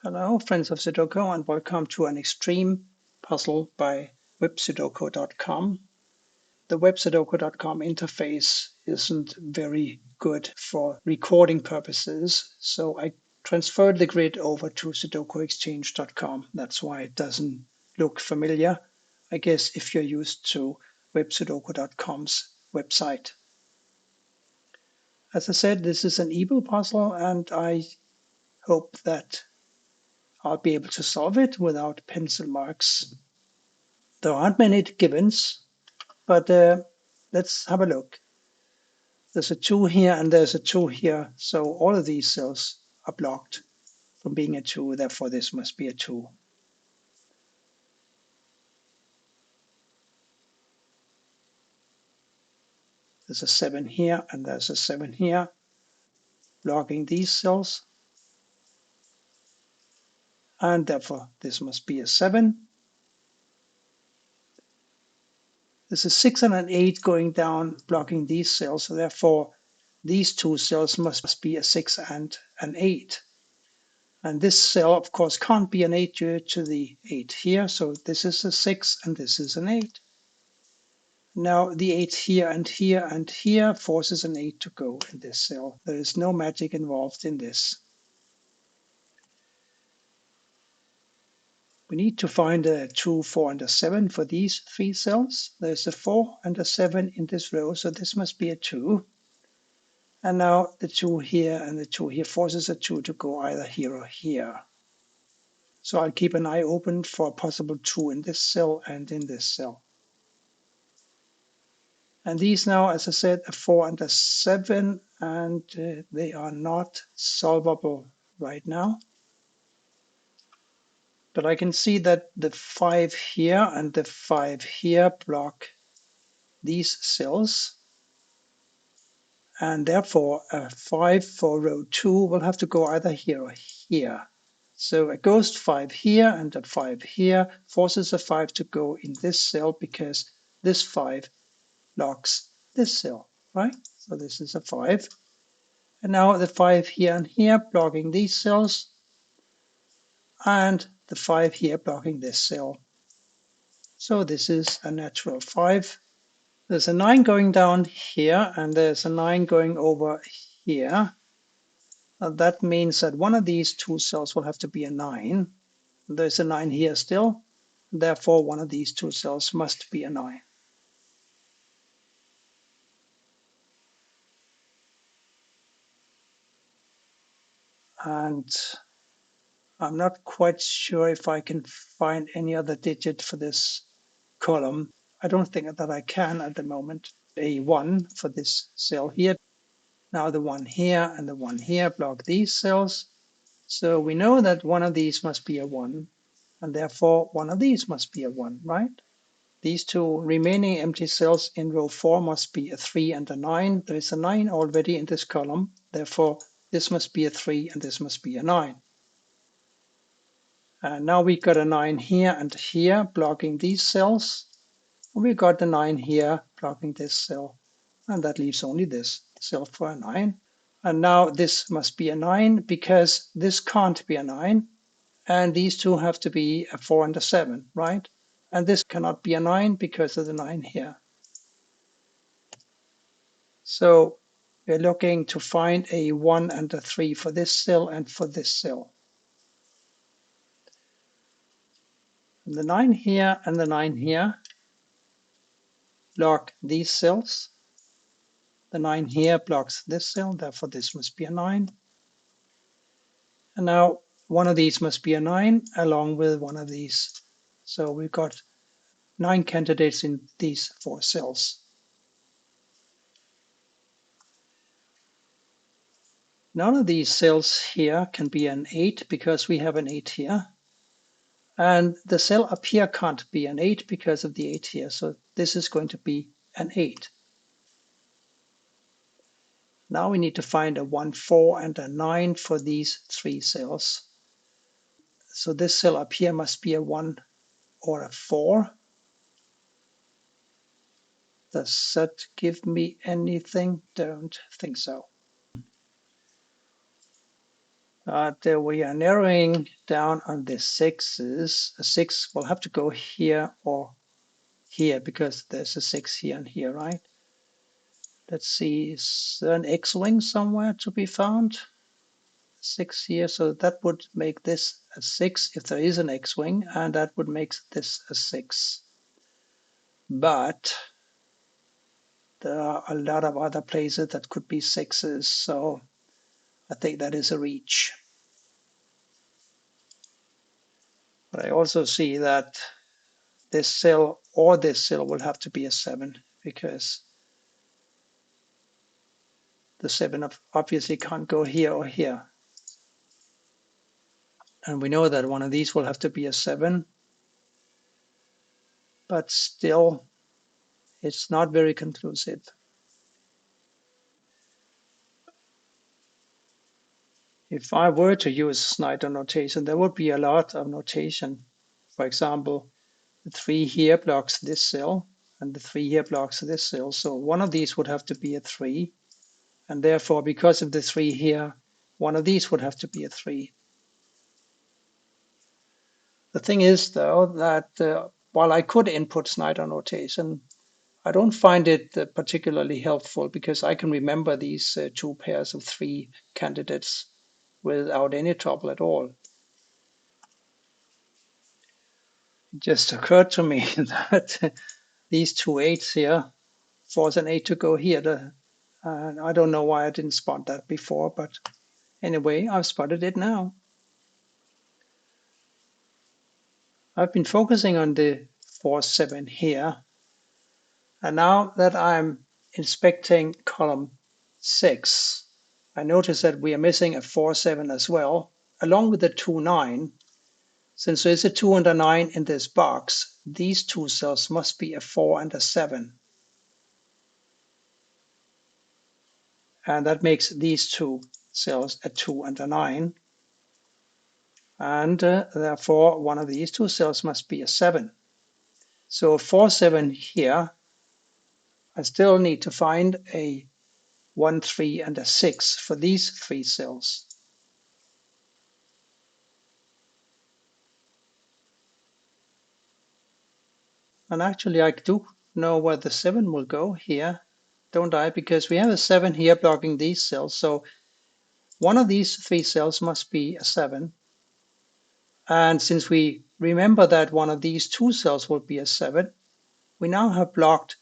Hello, friends of Sudoku, and welcome to an extreme puzzle by websudoku.com. The websudoku.com interface isn't very good for recording purposes, so I transferred the grid over to sudokuexchange.com. That's why it doesn't look familiar, I guess, if you're used to websudoku.com's website. As I said, this is an Eble puzzle, and I hope that I'll be able to solve it without pencil marks. There aren't many givens, but let's have a look. There's a 2 here and there's a 2 here, so all of these cells are blocked from being a 2, therefore this must be a 2. There's a 7 here and there's a 7 here, blocking these cells, and therefore this must be a 7. There's a 6 and an 8 going down, blocking these cells, so therefore these two cells must be a 6 and an 8. And this cell, of course, can't be an 8 due to the 8 here, so this is a 6 and this is an 8. Now the 8 here and here and here forces an 8 to go in this cell. There is no magic involved in this. We need to find a 2, 4, and a 7 for these 3 cells. There's a 4 and a 7 in this row, so this must be a 2. And now the 2 here and the 2 here forces a 2 to go either here or here. So I'll keep an eye open for a possible 2 in this cell and in this cell. And these now, as I said, a 4 and a 7, and they are not solvable right now. But I can see that the 5 here and the 5 here block these cells. And therefore, a 5 for row 2 will have to go either here or here. So a ghost 5 here and a 5 here forces a 5 to go in this cell because this 5 blocks this cell, right? So this is a 5. And now the 5 here and here blocking these cells, and the 5 here blocking this cell. So this is a natural 5. There's a 9 going down here, and there's a 9 going over here. That means that one of these two cells will have to be a 9. There's a 9 here still. Therefore, one of these two cells must be a 9. And I'm not quite sure if I can find any other digit for this column. I don't think that I can at the moment. A 1 for this cell here. Now the 1 here and the 1 here block these cells. So we know that one of these must be a 1, and therefore one of these must be a 1, right? These two remaining empty cells in row 4 must be a 3 and a 9. There is a 9 already in this column. Therefore, this must be a 3 and this must be a 9. And now we got a 9 here and here blocking these cells. We got the 9 here blocking this cell. And that leaves only this cell for a 9. And now this must be a 9 because this can't be a 9. And these two have to be a 4 and a 7, right? And this cannot be a 9 because of the 9 here. So we're looking to find a 1 and a 3 for this cell and for this cell. And the 9 here and the 9 here block these cells. The 9 here blocks this cell, therefore this must be a 9. And now one of these must be a 9 along with one of these. So we've got 9 candidates in these 4 cells. None of these cells here can be an 8 because we have an 8 here. And the cell up here can't be an 8 because of the 8 here. So this is going to be an 8. Now we need to find a 1, 4, and a 9 for these 3 cells. So this cell up here must be a 1 or a 4. Does that give me anything? Don't think so. We are narrowing down on the sixes. A six will have to go here or here because there's a six here and here, right? Let's see, is there an X-wing somewhere to be found? Six here, so that would make this a six if there is an X-wing, and that would make this a six. But there are a lot of other places that could be sixes, so I think that is a reach. But I also see that this cell or this cell will have to be a seven because the seven obviously can't go here or here. And we know that one of these will have to be a seven, but still it's not very conclusive. If I were to use Snyder notation, there would be a lot of notation. For example, the three here blocks this cell, and the three here blocks this cell. So one of these would have to be a three, and therefore, because of the three here, one of these would have to be a three. The thing is, though, that while I could input Snyder notation, I don't find it particularly helpful because I can remember these two pairs of three candidates without any trouble at all. It just occurred to me that these two eights here force an eight to go here. And I don't know why I didn't spot that before, but anyway, I've spotted it now. I've been focusing on the 4-7 here, and now that I'm inspecting column 6, I notice that we are missing a 4-7 as well, along with the 2-9. Since there's a 2 and a 9 in this box, these two cells must be a 4 and a 7. And that makes these two cells a 2 and a 9. And therefore, one of these two cells must be a 7. So 4-7 here, I still need to find a 1, 3, and a 6 for these three cells. And actually, I do know where the 7 will go here, don't I? Because we have a 7 here blocking these cells. So one of these three cells must be a 7. And since we remember that one of these two cells will be a 7, we now have blocked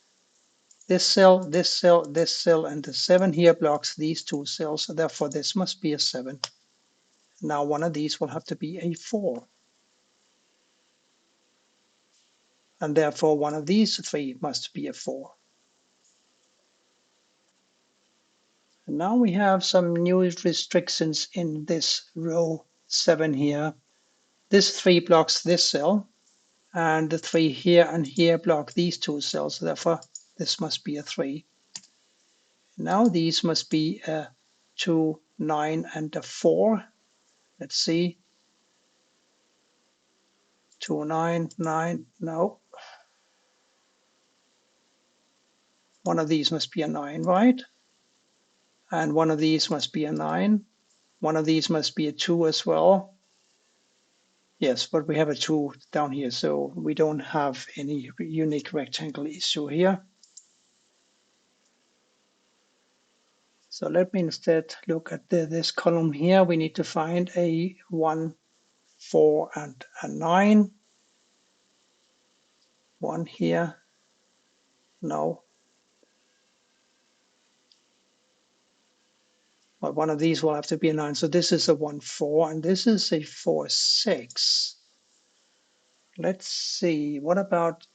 this cell, this cell, this cell, and the 7 here blocks these two cells. So therefore, this must be a 7. Now one of these will have to be a 4. And therefore, one of these three must be a 4. And now we have some new restrictions in this row 7 here. This 3 blocks this cell, and the 3 here and here block these two cells. Therefore, this must be a 3. Now these must be a 2, 9, and a 4. Let's see. 2, 9, 9, no. One of these must be a 9, right? And one of these must be a 9. One of these must be a 2 as well. Yes, but we have a 2 down here, so we don't have any unique rectangle issue here. So let me instead look at this column here. We need to find a 1, 4, and a 9. 1 here. No. But one of these will have to be a 9. So this is a 1, 4, and this is a 4, 6. Let's see. What about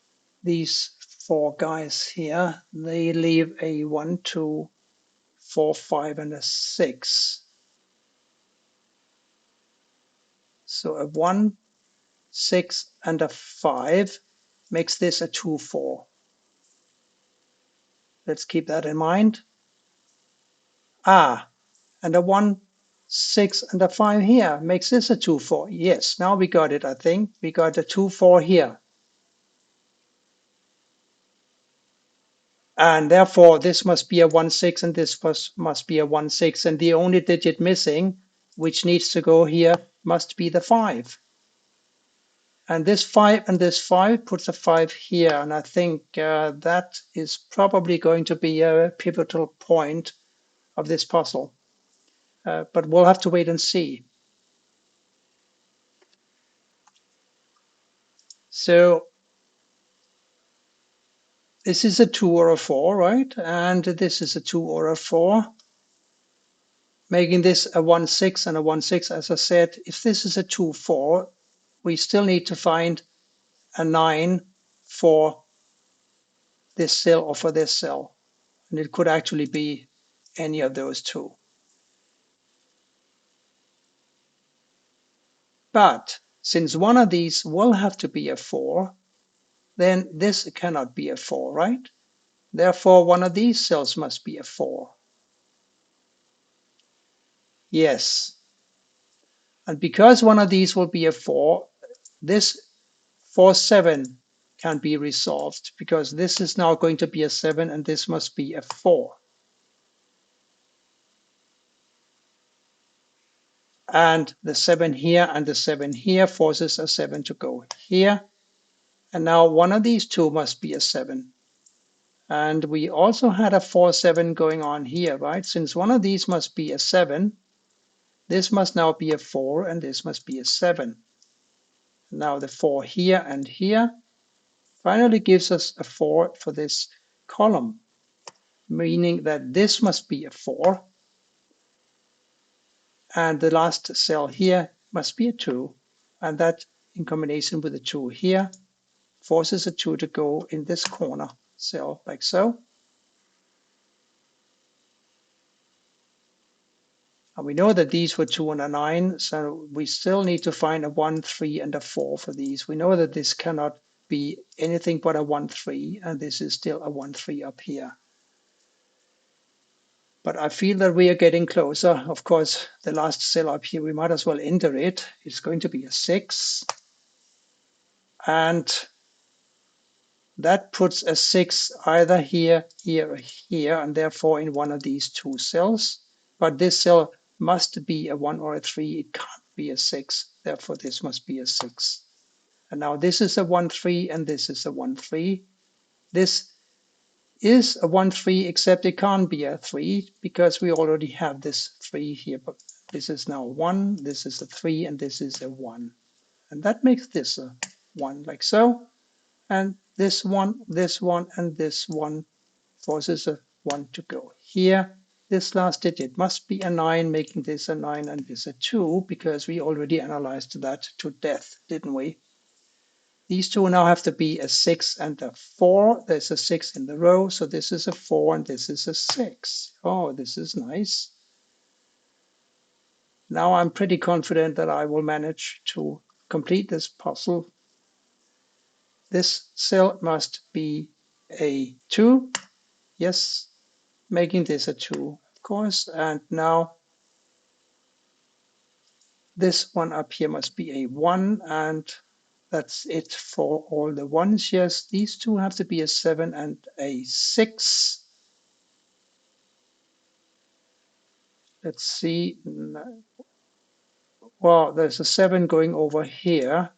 these 4 guys here? They leave a 1, 2, 4, 5, and a 6. So a 1, 6, and a 5 makes this a 2, 4. Let's keep that in mind. Ah, and a 1, 6, and a 5 here makes this a 2, 4. Yes, now we got it, I think. We got a 2, 4 here. And therefore, this must be a 1, 6, and this must be a 1, 6. And the only digit missing which needs to go here must be the 5. And this 5 and this 5 puts a 5 here. And I think that is probably going to be a pivotal point of this puzzle. But we'll have to wait and see. So this is a 2 or a 4, right? And this is a 2 or a 4, making this a 1, 6 and a 1, 6. As I said, if this is a 2, 4, we still need to find a 9 for this cell or for this cell. And it could actually be any of those two. But since one of these will have to be a 4, then this cannot be a 4, right? Therefore, one of these cells must be a 4. Yes. And because one of these will be a 4, this 4, 7 can be resolved because this is now going to be a 7 and this must be a 4. And the 7 here and the 7 here forces a 7 to go here. And now one of these two must be a 7. And we also had a 4, 7 going on here, right? Since one of these must be a 7, this must now be a 4 and this must be a 7. Now the 4 here and here finally gives us a 4 for this column, meaning that this must be a 4 and the last cell here must be a 2, and that in combination with the 2 here forces a 2 to go in this corner cell like so. And we know that these were 2 and a 9, so we still need to find a 1, 3, and a 4 for these. We know that this cannot be anything but a 1, 3, and this is still a 1, 3 up here. But I feel that we are getting closer. Of course, the last cell up here, we might as well enter it. It's going to be a 6. And that puts a 6 either here, here, or here, and therefore in one of these two cells. But this cell must be a 1 or a 3. It can't be a 6. Therefore, this must be a 6. And now this is a 1, 3, and this is a 1, 3. This is a 1, 3, except it can't be a 3 because we already have this 3 here. But this is now 1, this is a 3, and this is a 1. And that makes this a 1 like so. And this one, and this one forces a 1 to go here. This last digit must be a 9, making this a 9 and this a 2, because we already analyzed that to death, didn't we? These two now have to be a 6 and a 4. There's a 6 in the row, so this is a 4 and this is a 6. Oh, this is nice. Now I'm pretty confident that I will manage to complete this puzzle. This cell must be a 2. Yes, making this a 2, of course. And now this one up here must be a 1, and that's it for all the ones. Yes, these two have to be a 7 and a 6. Let's see. Well, there's a 7 going over here,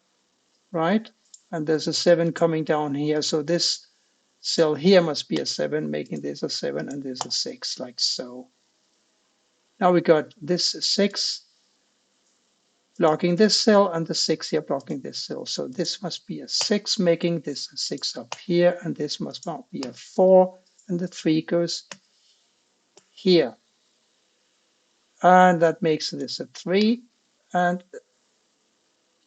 right? And there's a 7 coming down here. So this cell here must be a 7, making this a 7 and this a 6, like so. Now we got this 6 blocking this cell and the 6 here blocking this cell. So this must be a 6, making this a 6 up here, and this must not be a 4, and the 3 goes here. And that makes this a 3. And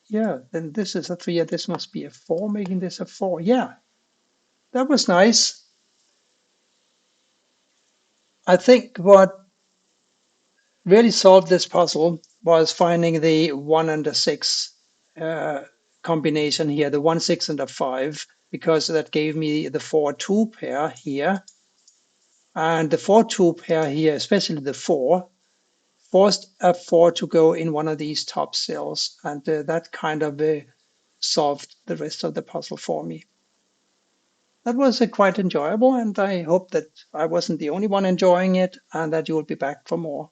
yeah, then this is a 3, and this must be a 4, making this a 4. Yeah, that was nice. I think what really solved this puzzle was finding the 1 and the 6 combination here, the 1, 6, and a 5, because that gave me the 4, 2 pair here. And the 4, 2 pair here, especially the 4, forced a 4 to go in one of these top cells. And that kind of solved the rest of the puzzle for me. That was quite enjoyable, and I hope that I wasn't the only one enjoying it and that you will be back for more.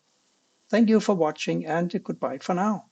Thank you for watching and goodbye for now.